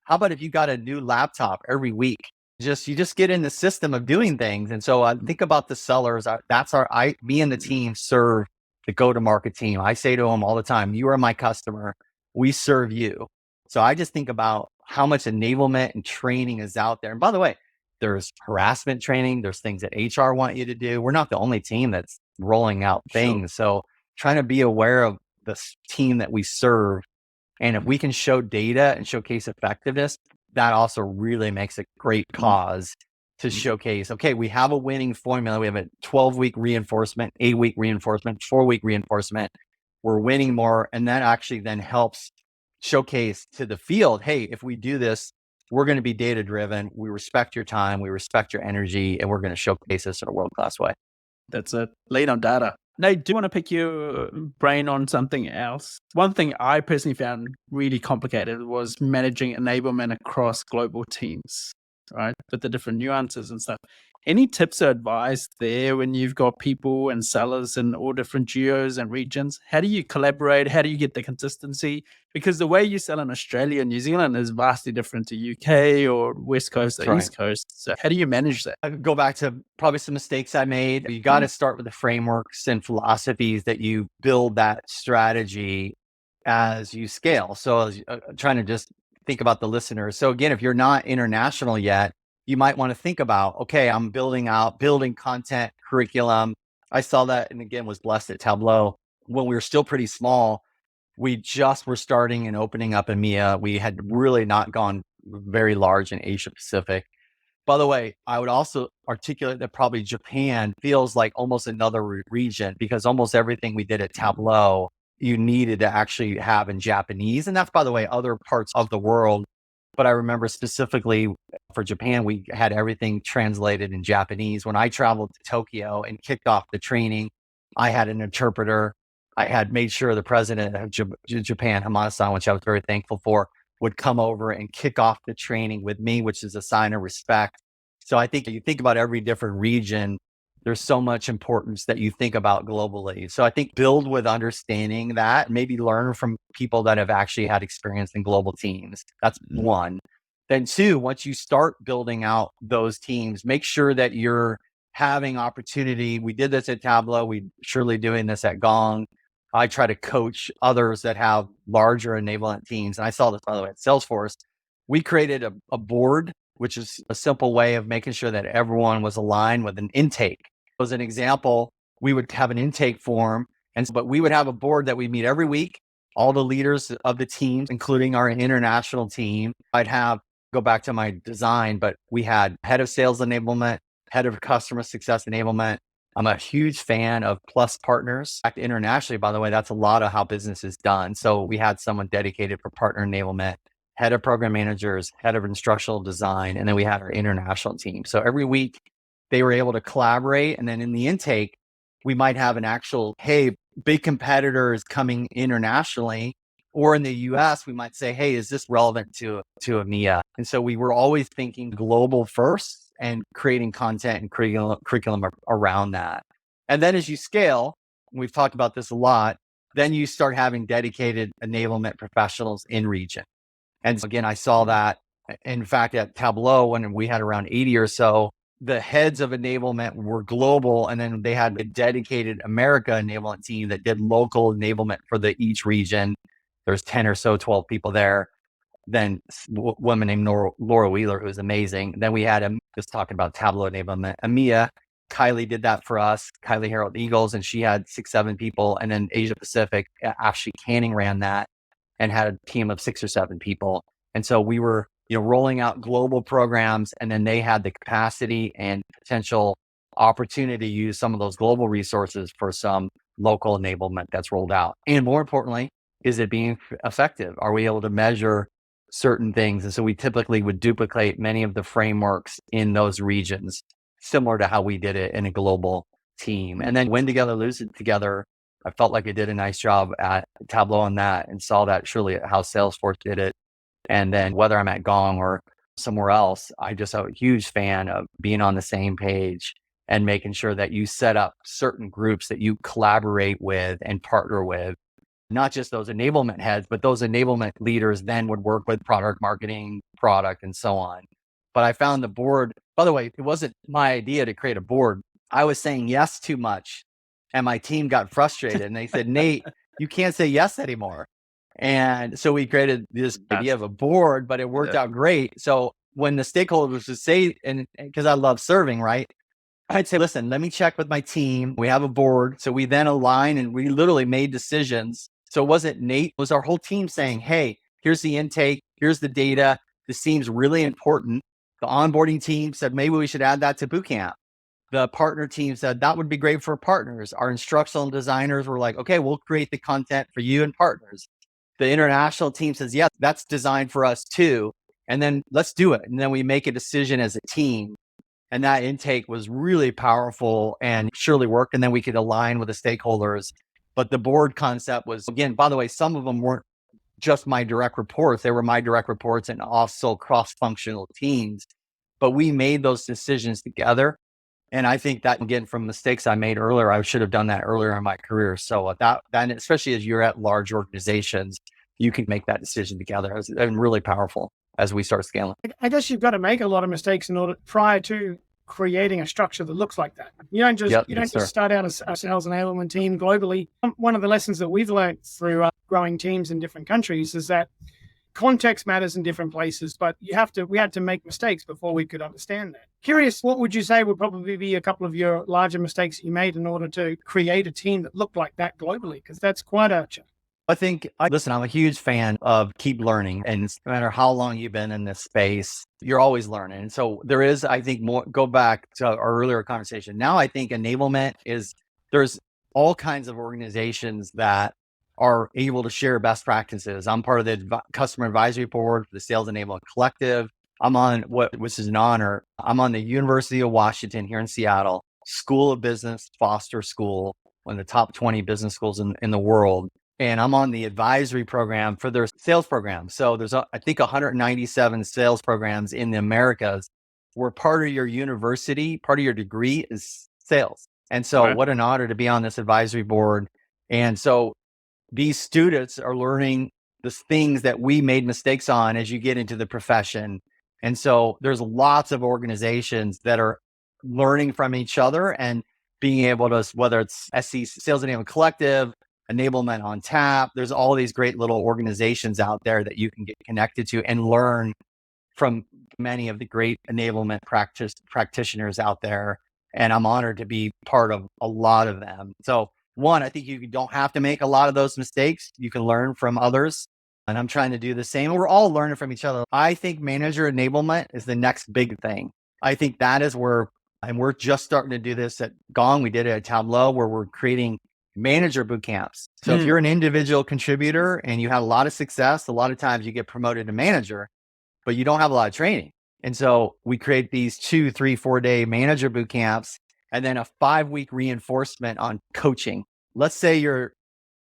how about if you got a new laptop every week? You just get in the system of doing things. And so I think about the sellers. Me and the team serve the go-to-market team. I say to them all the time, you are my customer. we serve you. So I just think about how much enablement and training is out there. And by the way, there's harassment training. There's things that HR want you to do. We're not the only team that's rolling out things. So trying to be aware of the team that we serve. And if we can show data and showcase effectiveness, that also really makes a great cause to showcase, okay, we have a winning formula. We have a 12-week reinforcement, 8-week reinforcement, 4-week reinforcement. We're winning more. And that actually then helps showcase to the field, hey, if we do this, we're going to be data driven. We respect your time. We respect your energy. And we're going to showcase this in a world-class way. That's it. Lean on data. Nate, do you want to pick your brain on something else? One thing I personally found really complicated was managing enablement across global teams, right? With the different nuances and stuff. Any tips or advice there when you've got people and sellers in all different geos and regions? How do you collaborate? How do you get the consistency? Because the way you sell in Australia and New Zealand is vastly different to UK or West Coast or East Coast. So how do you manage that? I go back to probably some mistakes I made. You got to start with the frameworks and philosophies that you build that strategy as you scale. So I was trying to just think about the listeners. So again, if you're not international yet, you might want to think about, okay, I'm building content, curriculum. I saw that, and again, was blessed at Tableau when we were still pretty small. We just were starting and opening up EMEA. We had really not gone very large in Asia Pacific. By the way, I would also articulate that probably Japan feels like almost another region, because almost everything we did at Tableau, you needed to actually have in Japanese. And that's, by the way, other parts of the world. But I remember specifically for Japan, we had everything translated in Japanese. When I traveled to Tokyo and kicked off the training, I had an interpreter. I had made sure the president of Japan, Hamada-san, which I was very thankful for, would come over and kick off the training with me, which is a sign of respect. So I think you think about every different region, there's so much importance that you think about globally. So I think build with understanding that, maybe learn from people that have actually had experience in global teams. That's one. Then two, once you start building out those teams, make sure that you're having opportunity. We did this at Tableau. We're surely doing this at Gong. I try to coach others that have larger enablement teams. And I saw this, by the way, at Salesforce. We created a board, which is a simple way of making sure that everyone was aligned with an intake. As an example, we would have an intake form, but we would have a board that we meet every week, all the leaders of the teams, including our international team. Go back to my design, but we had head of sales enablement, head of customer success enablement. I'm a huge fan of plus partners. Internationally, by the way, that's a lot of how business is done. So we had someone dedicated for partner enablement, head of program managers, head of instructional design, and then we had our international team. So every week they were able to collaborate. And then in the intake, we might have an actual, hey, big competitor is coming internationally. Or in the US, we might say, hey, is this relevant to EMEA? And so we were always thinking global first and creating content and curriculum around that. And then as you scale, we've talked about this a lot, then you start having dedicated enablement professionals in region. And so again, I saw that, in fact, at Tableau, when we had around 80 or so, the heads of enablement were global. And then they had a dedicated America enablement team that did local enablement for each region. There's 10 or so, 12 people there. Then a woman named Laura Wheeler, who was amazing. Then we had just talking about Tableau enablement. EMEA, Kylie did that for us, Kylie Harold Eagles, and she had 6-7 people. And then Asia Pacific, Ashley Canning ran that and had a team of 6 or 7 people. And so we were, rolling out global programs, and then they had the capacity and potential opportunity to use some of those global resources for some local enablement that's rolled out. And more importantly, is it being effective? Are we able to measure certain things? And so we typically would duplicate many of the frameworks in those regions, similar to how we did it in a global team. And then win together, lose it together. I felt like I did a nice job at Tableau on that, and saw that surely at how Salesforce did it. And then whether I'm at Gong or somewhere else, I'm a huge fan of being on the same page and making sure that you set up certain groups that you collaborate with and partner with. Not just those enablement heads, but those enablement leaders then would work with product marketing, product, and so on. But I found the board, by the way, it wasn't my idea to create a board. I was saying yes too much. And my team got frustrated and they said, Nate, you can't say yes anymore. And so we created this idea of a board, but it worked out great. So when the stakeholders would say, and because I love serving, right? I'd say, listen, let me check with my team. We have a board. So we then align and we literally made decisions. So it wasn't Nate, it was our whole team saying, hey, here's the intake, here's the data. This seems really important. The onboarding team said, maybe we should add that to bootcamp. The partner team said, that would be great for partners. Our instructional designers were like, okay, we'll create the content for you and partners. The international team says, yeah, that's designed for us too. And then let's do it. And then we make a decision as a team. And that intake was really powerful and surely worked. And then we could align with the stakeholders. But the board concept was, again, by the way, some of them weren't just my direct reports. They were my direct reports and also cross-functional teams. But we made those decisions together. And I think that, again, from mistakes I made earlier, I should have done that earlier in my career. So that especially as you're at large organizations, you can make that decision together. It's really powerful as we start scaling. I guess you've got to make a lot of mistakes in order prior to creating a structure that looks like that. You don't just start out as a sales enablement team globally. One of the lessons that we've learned through growing teams in different countries is that context matters in different places, but we had to make mistakes before we could understand that. Curious, what would you say would probably be a couple of your larger mistakes that you made in order to create a team that looked like that globally? Because that's quite a listen, I'm a huge fan of keep learning. And no matter how long you've been in this space, you're always learning. And so there is, I think, more, go back to our earlier conversation. Now I think enablement there's all kinds of organizations that are able to share best practices. I'm part of the customer advisory board for the Sales Enablement Collective. I'm on which is an honor. I'm on the University of Washington here in Seattle, School of Business, Foster School, one of the top 20 business schools in the world. And I'm on the advisory program for their sales program. So there's, I think, 197 sales programs in the Americas where part of your university, part of your degree is sales. And so what an honor to be on this advisory board. And so these students are learning the things that we made mistakes on as you get into the profession. And so there's lots of organizations that are learning from each other and being able to, whether it's Sales Enablement Collective, Enablement on Tap. There's all these great little organizations out there that you can get connected to and learn from many of the great enablement practitioners out there. And I'm honored to be part of a lot of them. So one, I think you don't have to make a lot of those mistakes. You can learn from others. And I'm trying to do the same. We're all learning from each other. I think manager enablement is the next big thing. I think that is where, and we're just starting to do this at Gong. We did it at Tableau, where we're creating manager boot camps. So if you're an individual contributor and you have a lot of success, a lot of times you get promoted to manager, but you don't have a lot of training. And so we create these 2, 3, 4-day manager boot camps and then a 5-week reinforcement on coaching. Let's say you're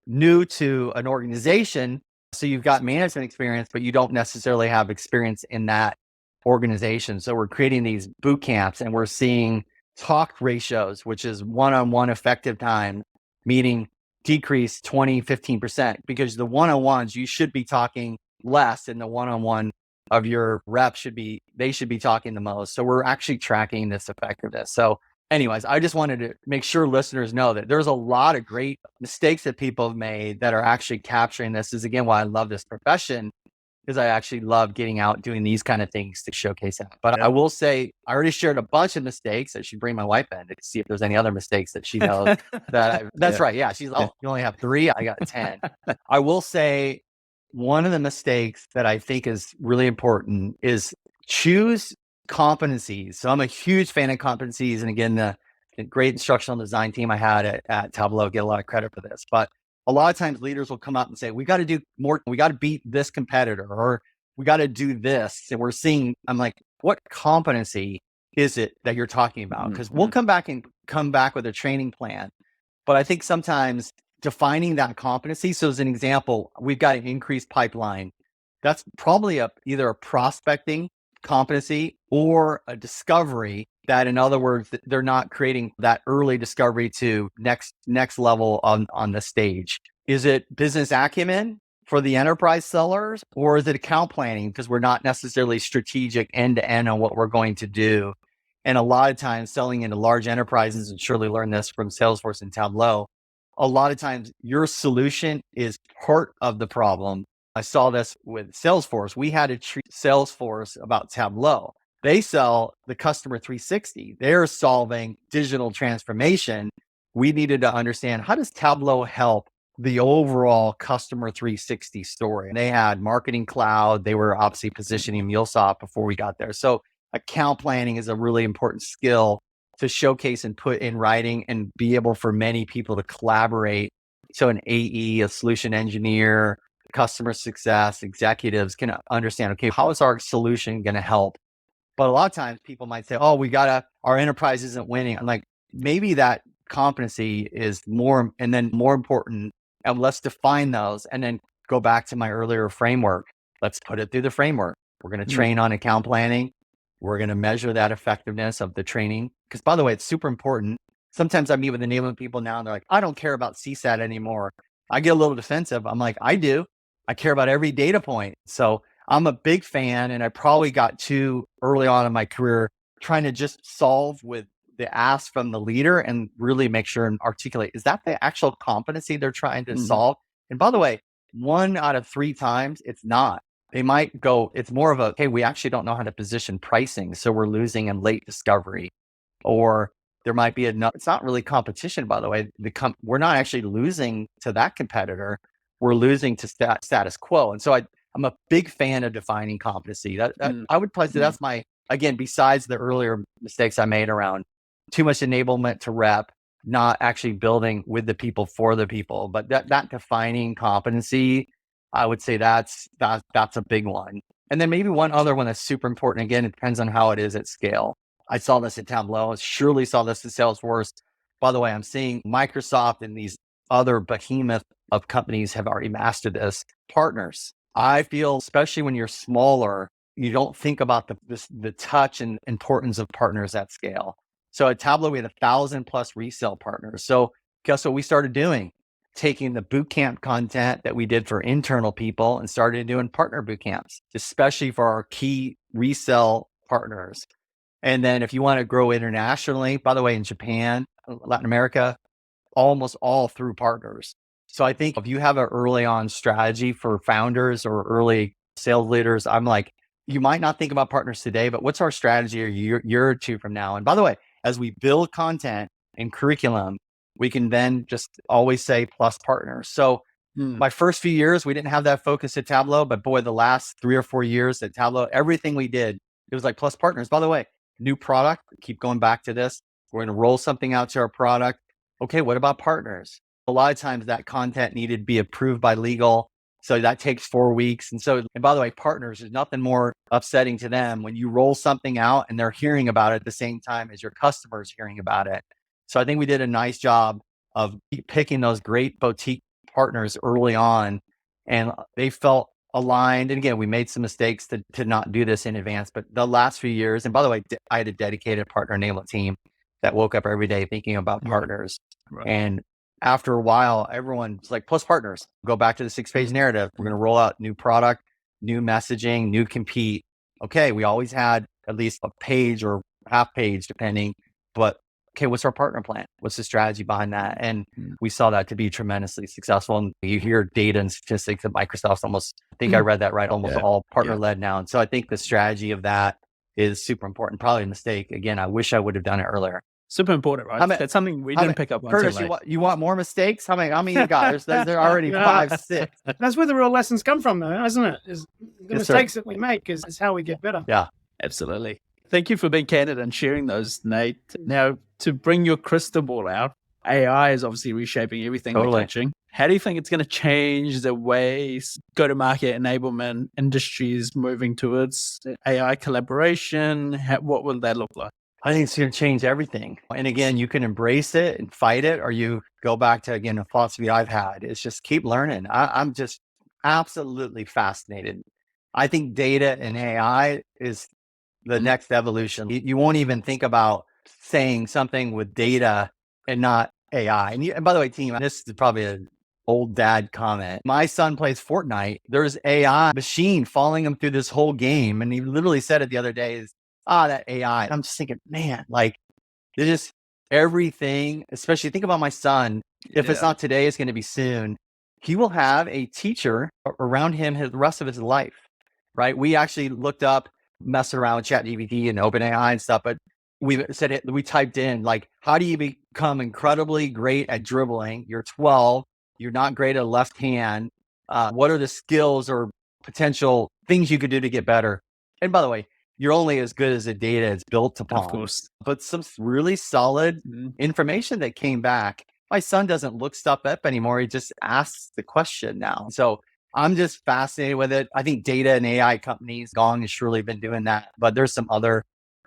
new to an organization, so you've got management experience, but you don't necessarily have experience in that organization. So we're creating these boot camps and we're seeing talk ratios, which is one-on-one effective time, meaning decrease 20, 15%, because the one-on-ones, you should be talking less, and the one-on-one of your rep should be talking the most. So we're actually tracking this effectiveness. So anyways, I just wanted to make sure listeners know that there's a lot of great mistakes that people have made that are actually capturing this. Is again why I love this profession, because I actually love getting out doing these kind of things to showcase that. But I will say, I already shared a bunch of mistakes. I should bring my wife in to see if there's any other mistakes that she knows. That's right. Yeah. She's, you only have 3. I got 10. I will say one of the mistakes that I think is really important is choose competencies. So I'm a huge fan of competencies. And again, the great instructional design team I had at Tableau get a lot of credit for this. But a lot of times leaders will come up and say, we got to do more. We got to beat this competitor, or we got to do this. And I'm like, what competency is it that you're talking about? Because we'll come back with a training plan. But I think sometimes defining that competency. So as an example, we've got an increased pipeline. That's probably either a prospecting competency or a discovery, that in other words, they're not creating that early discovery to next level on the stage. Is it business acumen for the enterprise sellers, or is it account planning? Because we're not necessarily strategic end to end on what we're going to do. And a lot of times selling into large enterprises, and surely learn this from Salesforce and Tableau, a lot of times your solution is part of the problem. I saw this with Salesforce. We had to treat Salesforce about Tableau. They sell the customer 360. They're solving digital transformation. We needed to understand, how does Tableau help the overall customer 360 story? And they had Marketing Cloud. They were obviously positioning MuleSoft before we got there. So account planning is a really important skill to showcase and put in writing and be able for many people to collaborate. So an AE, a solution engineer, customer success executives can understand, okay, how is our solution going to help? But a lot of times people might say, oh, our enterprise isn't winning. I'm like, maybe that competency is more, and then more important, and let's define those and then go back to my earlier framework. Let's put it through the framework. We're going to train on account planning. We're going to measure that effectiveness of the training. Because by the way, it's super important. Sometimes I meet with enablement people now and they're like, I don't care about CSAT anymore. I get a little defensive. I'm like, I do. I care about every data point. So I'm a big fan, and I probably got too early on in my career trying to just solve with the ask from the leader and really make sure and articulate, is that the actual competency they're trying to solve? And by the way, 1 out of 3 times, it's not. They might go, it's more of a, hey, we actually don't know how to position pricing, so we're losing in late discovery. Or there might be it's not really competition, by the way. We're not actually losing to that competitor. We're losing to status quo. And so I'm a big fan of defining competency. I would place that's my, again, besides the earlier mistakes I made around too much enablement to rep, not actually building with the people for the people, but that defining competency, I would say that's a big one. And then maybe one other one that's super important. Again, it depends on how it is at scale. I saw this at Tableau. I surely saw this at Salesforce. By the way, I'm seeing Microsoft and these other behemoth of companies have already mastered this. Partners. I feel, especially when you're smaller, you don't think about the touch and importance of partners at scale. So at Tableau, we had 1,000+ resale partners. So guess what we started doing? Taking the bootcamp content that we did for internal people and started doing partner bootcamps, especially for our key resale partners. And then if you want to grow internationally, by the way, in Japan, Latin America, almost all through partners. So I think if you have an early on strategy for founders or early sales leaders, I'm like, you might not think about partners today, but what's our strategy a year or two from now? And by the way, as we build content and curriculum, we can then just always say plus partners. So my first few years, we didn't have that focus at Tableau, but boy, the last 3 or 4 years at Tableau, everything we did, it was like plus partners. By the way, new product, keep going back to this. We're going to roll something out to our product. Okay, what about partners? A lot of times that content needed to be approved by legal. So that takes 4 weeks. And by the way, partners, there's nothing more upsetting to them when you roll something out and they're hearing about it at the same time as your customers hearing about it. So I think we did a nice job of picking those great boutique partners early on, and they felt aligned. And again, we made some mistakes to not do this in advance, but the last few years, and by the way, I had a dedicated partner enablement team that woke up every day thinking about partners. Right. And after a while, everyone's like, plus partners, go back to the 6-page narrative. We're going to roll out new product, new messaging, new compete. Okay, we always had at least a page or half page, depending, but okay, what's our partner plan? What's the strategy behind that? And we saw that to be tremendously successful. And you hear data and statistics that Microsoft's almost, I think I read that right, almost all partner led now. And so I think the strategy of that is super important. Probably a mistake. Again, I wish I would have done it earlier. Super important, right? That's something we didn't pick up on. Curtis, you want more mistakes? How many you got? There's already 5, 6. That's where the real lessons come from, though, isn't it? Is the mistakes that we make is how we get better. Yeah, absolutely. Thank you for being candid and sharing those, Nate. Now, to bring your crystal ball out, AI is obviously reshaping everything we're touching. How do you think it's going to change the way go-to-market enablement industry is moving towards AI collaboration? What will that look like? I think it's going to change everything. And again, you can embrace it and fight it, or you go back to, again, a philosophy I've had. It's just keep learning. I'm just absolutely fascinated. I think data and AI is the next evolution. You won't even think about saying something with data and not AI. And by the way, team, this is probably an old dad comment. My son plays Fortnite. There's AI machine following him through this whole game. And he literally said it the other day is, that AI. And I'm just thinking, man, like everything, especially think about my son. If it's not today, it's going to be soon. He will have a teacher around him the rest of his life, right? We actually looked up, messing around with ChatGPT and OpenAI and stuff, but we typed in like, how do you become incredibly great at dribbling? You're 12, you're not great at left hand. What are the skills or potential things you could do to get better? And by the way, you're only as good as the data is built upon. Of course. But some really solid information that came back. My son doesn't look stuff up anymore. He just asks the question now. So I'm just fascinated with it. I think data and AI companies, Gong has surely been doing that, but there's some other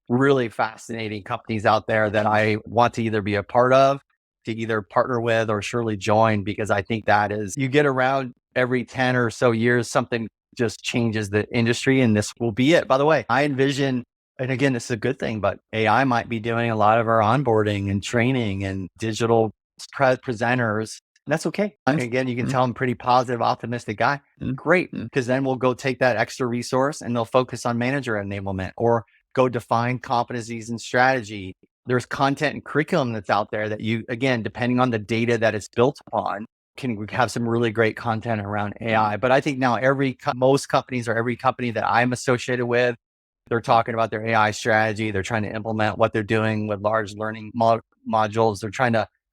really fascinating companies out there that I want to either be a part of, to either partner with or surely join, because I think that is, you get around every 10 or so years, something just changes the industry, and this will be it. By the way, I envision, and again, this is a good thing, but AI might be doing a lot of our onboarding and training and digital presenters. And that's okay. And again, you can tell I'm pretty positive, optimistic guy. Great. Because then we'll go take that extra resource and they'll focus on manager enablement or go define competencies and strategy. There's content and curriculum that's out there that you, again, depending on the data that it's built upon, can have some really great content around AI. But I think now most companies or every company that I'm associated with, they're talking about their AI strategy. They're trying to implement what they're doing with large learning modules.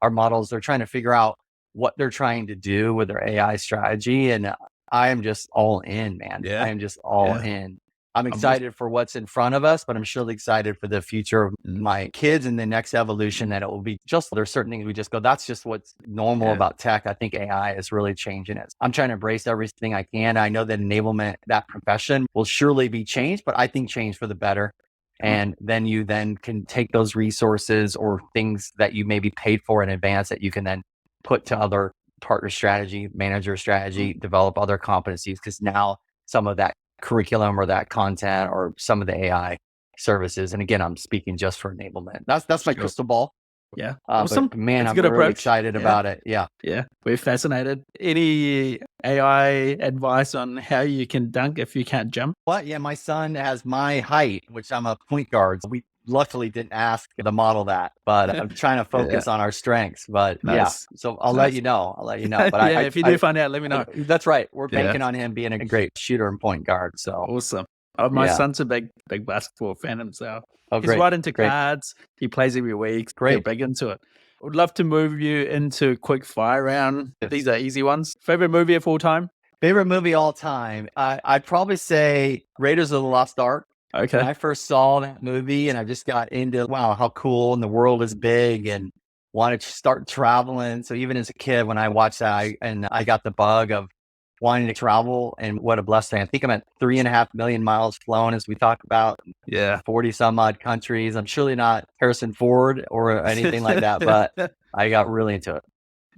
Our models, they're trying to figure out what they're trying to do with their AI strategy. And I am just all in, man. Yeah. I am just all in. I'm excited for what's in front of us, but I'm surely excited for the future of my kids and the next evolution, that it will be just, there's certain things we just go, that's just what's normal about tech. I think AI is really changing it. I'm trying to embrace everything I can. I know that enablement, that profession will surely be changed, but I think change for the better. And then you can take those resources or things that you maybe paid for in advance that you can then put to other partner strategy, manager strategy, develop other competencies. Because now some of that curriculum or that content or some of the AI services, and again, I'm speaking just for enablement. That's my crystal ball. Yeah. Awesome. But man, I'm really excited about it. Yeah. We're fascinated. Any AI advice on how you can dunk if you can't jump? What? Yeah, my son has my height, which I'm a point guard. We luckily didn't ask the model that, but I'm trying to focus on our strengths. But so I'll let you know. But if you do find out, let me know. That's right. We're banking on him being a great shooter and point guard. So awesome. My son's a big basketball fan himself. Oh, He's right into cards. He plays every week. Great. He's big into it. Would love to move you into quick fire round. These are easy ones. Favorite movie of all time? Favorite movie all time? I'd probably say Raiders of the Lost Ark. Okay. When I first saw that movie and I just got into, wow, how cool, and the world is big, and wanted to start traveling. So even as a kid, when I watched that, I got the bug of wanting to travel, and what a blessing. I think I'm at 3.5 million miles flown, as we talked about. 40 some odd countries. I'm surely not Harrison Ford or anything like that, but I got really into it.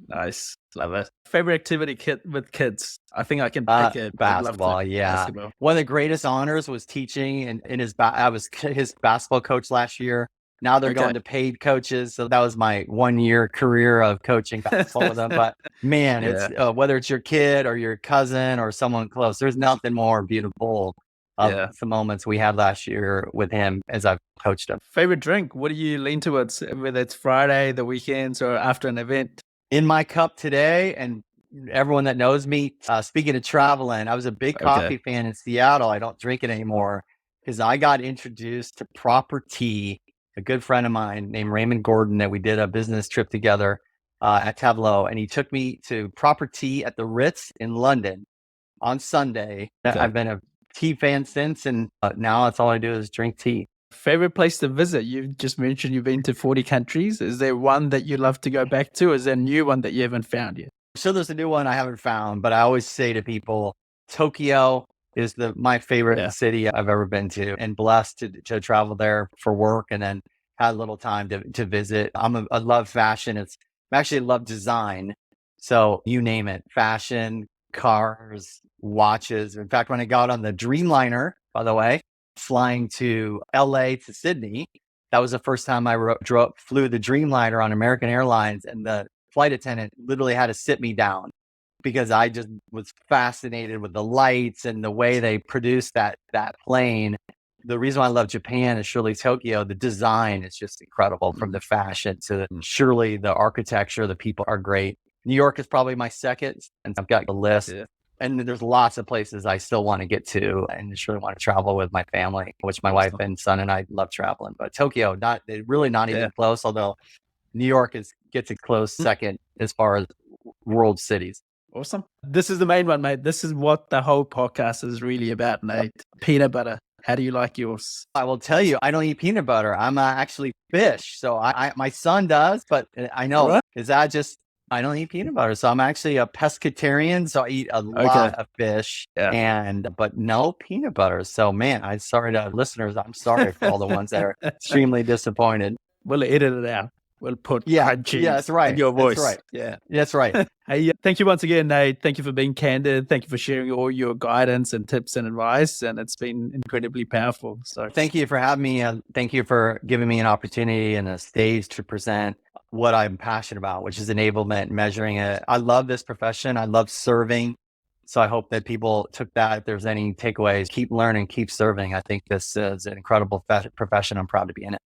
Nice. Love it. Favorite activity with kids? I think I can pick it. Basketball, Basketball. One of the greatest honors was teaching, and I was his basketball coach last year. Now they're going to paid coaches. So that was my 1 year career of coaching basketball with them. But man, it's whether it's your kid or your cousin or someone close, there's nothing more beautiful of the moments we had last year with him as I've coached him. Favorite drink? What do you lean towards, whether it's Friday, the weekends, or after an event? In my cup today, and everyone that knows me, speaking of traveling, I was a big coffee fan in Seattle. I don't drink it anymore because I got introduced to proper tea. A good friend of mine named Raymond Gordon, that we did a business trip together at Tableau, and he took me to proper tea at the Ritz in London on Sunday. I've been a tea fan since, and now that's all I do is drink tea. Favorite place to visit? You just mentioned you've been to 40 countries. Is there one that you love to go back to? Is there a new one that you haven't found yet? So there's a new one I haven't found, but I always say to people, Tokyo is my favorite city I've ever been to, and blessed to travel there for work, and then had a little time to visit. I love fashion. I actually love design. So you name it, fashion, cars, watches. In fact, when I got on the Dreamliner, by the way, flying to LA to Sydney, that was the first time I flew the Dreamliner on American Airlines, and the flight attendant literally had to sit me down because I just was fascinated with the lights and the way they produced that plane. The reason why I love Japan is surely Tokyo. The design is just incredible, from the fashion to surely the architecture. The people are great. New York is probably my second, and I've got the list. Yeah. And there's lots of places I still want to get to and surely want to travel with my family, which my wife and son and I love traveling. But Tokyo, really not even close, although New York gets a close second as far as world cities. Awesome. This is the main one, mate. This is what the whole podcast is really about, Nate. Peanut butter. How do you like yours? I will tell you, I don't eat peanut butter. I'm actually fish. So my son does, but I know, What? is that just, I don't eat peanut butter. So I'm actually a pescatarian. So I eat a lot of fish but no peanut butter. So man, I'm sorry to listeners. I'm sorry for all the ones that are extremely disappointed. We'll edit it out. We'll put crunchy that's right. in your voice. That's right. Yeah. That's right. Hey, thank you once again, Nate. Thank you for being candid. Thank you for sharing all your guidance and tips and advice. And it's been incredibly powerful. So thank you for having me. Thank you for giving me an opportunity and a stage to present what I'm passionate about, which is enablement, measuring it. I love this profession. I love serving. So I hope that people took that. If there's any takeaways, keep learning, keep serving. I think this is an incredible profession. I'm proud to be in it.